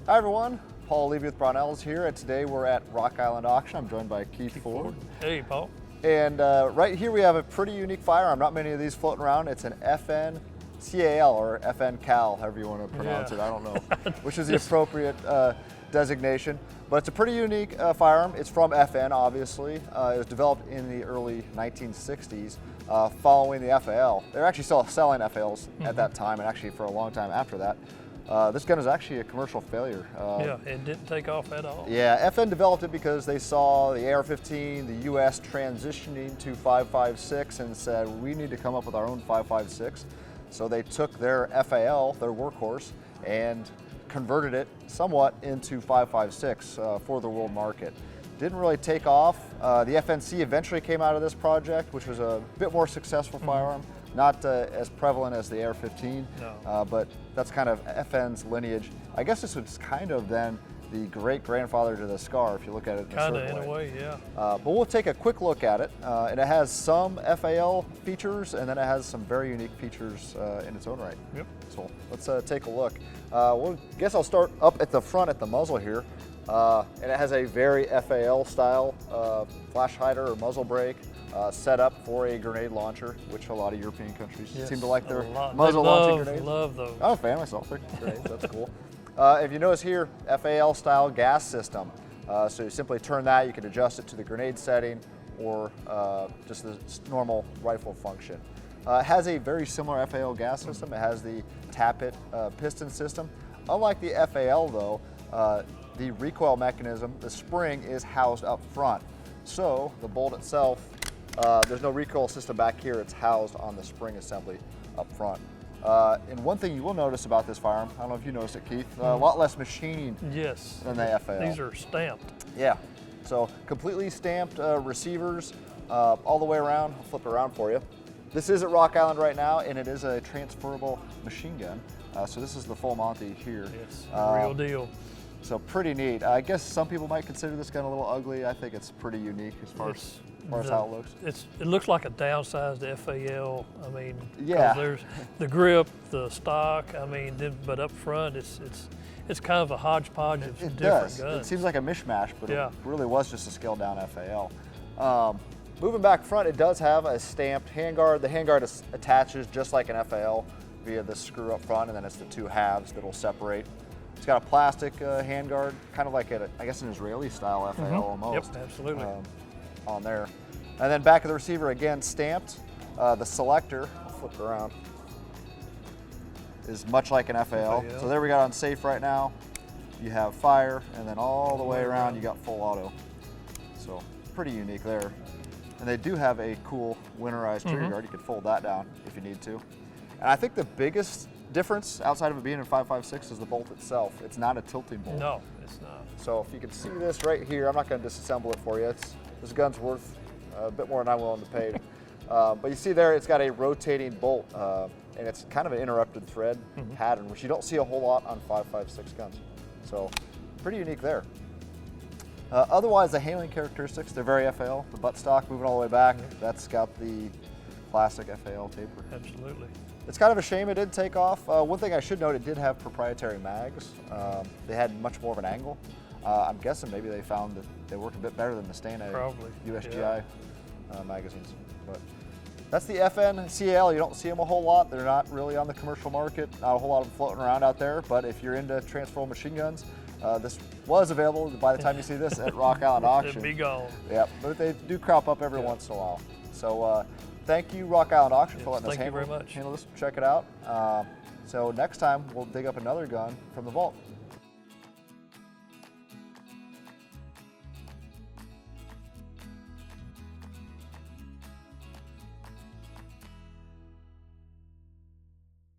Hi everyone, Paul Levy with Brownells here, and today we're at Rock Island Auction. I'm joined by Keith Ford. Hey, Paul. And right here we have a pretty unique firearm. Not many of these floating around. It's an FN CAL or FN CAL, however you want to pronounce it. I don't know which is the appropriate designation. But it's a pretty unique firearm. It's from FN, obviously. It was developed in the early 1960s following the FAL. They were actually still selling FALs at that time, and actually for a long time after that. This gun is actually a commercial failure. Yeah, it didn't take off at all. Yeah, FN developed it because they saw the AR-15, the U.S. transitioning to 5.56 and said, we need to come up with our own 5.56. So they took their FAL, their workhorse, and converted it somewhat into 5.56 for the world market. Didn't really take off. The FNC eventually came out of this project, which was a bit more successful firearm. Not as prevalent as the AR-15, no. But that's kind of FN's lineage. I guess this was kind of then the great-grandfather to the SCAR, if you look at it in a certain way. Kind of, in a way, yeah. But we'll take a quick look at it. And it has some FAL features, and then it has some very unique features in its own right. Yep. So let's take a look. I guess I'll start up at the front at the muzzle here. And it has a very FAL style flash hider or muzzle brake. Set up for a grenade launcher, which a lot of European countries seem to like their muzzle launching grenades. Love those. I'm a fan myself. Grenades, that's cool. If you notice here, FAL style gas system. So you simply turn that, you can adjust it to the grenade setting or just the normal rifle function. It has a very similar FAL gas system. It has the tap-it piston system. Unlike the FAL though, the recoil mechanism, the spring is housed up front. So the bolt itself, there's no recoil system back here. It's housed on the spring assembly up front. And one thing you will notice about this firearm, I don't know if you noticed it, Keith, a lot less machining than the FAL. These are stamped. Yeah, so completely stamped receivers all the way around. I'll flip it around for you. This is at Rock Island right now, and it is a transferable machine gun. So this is the full Monty here. Yes, real deal. So pretty neat. I guess some people might consider this gun a little ugly. I think it's pretty unique as far as how it looks. It looks like a downsized FAL. I mean, yeah. There's the grip, the stock. I mean, but up front, it's kind of a hodgepodge of different guns. It seems like a mishmash, but yeah. It really was just a scaled down FAL. Moving back front, it does have a stamped handguard. The handguard attaches just like an FAL via the screw up front, and then it's the two halves that will separate. It's got a plastic handguard, kind of like I guess an Israeli style FAL almost. Yep, absolutely. On there. And then back of the receiver, again, stamped. The selector, I'll flip it around, is much like an FAL. So there we got on safe right now. You have fire, and then all the way around you got full auto. So pretty unique there. And they do have a cool winterized trigger guard. You can fold that down if you need to. And I think the biggest difference outside of it being in 5.56 is the bolt itself. It's not a tilting bolt. No, it's not. So if you can see this right here, I'm not going to disassemble it for you. This gun's worth a bit more than I'm willing to pay. But you see there, it's got a rotating bolt, and it's kind of an interrupted thread pattern, which you don't see a whole lot on 5.56 guns. So pretty unique there. Otherwise, the handling characteristics, they're very FAL. The buttstock moving all the way back, that's got the classic FAL taper. Absolutely. It's kind of a shame it didn't take off. One thing I should note, it did have proprietary mags. They had much more of an angle. I'm guessing maybe they found that they worked a bit better than the Stanley USGI magazines. But that's the FN CAL. You don't see them a whole lot. They're not really on the commercial market. Not a whole lot of them floating around out there. But if you're into transferable machine guns, this was available by the time you see this at Rock Island Auction. It'd be gone. Yeah, but they do crop up every once in a while. So thank you, Rock Island Auction, for letting us handle this. Check it out. So next time, we'll dig up another gun from the vault.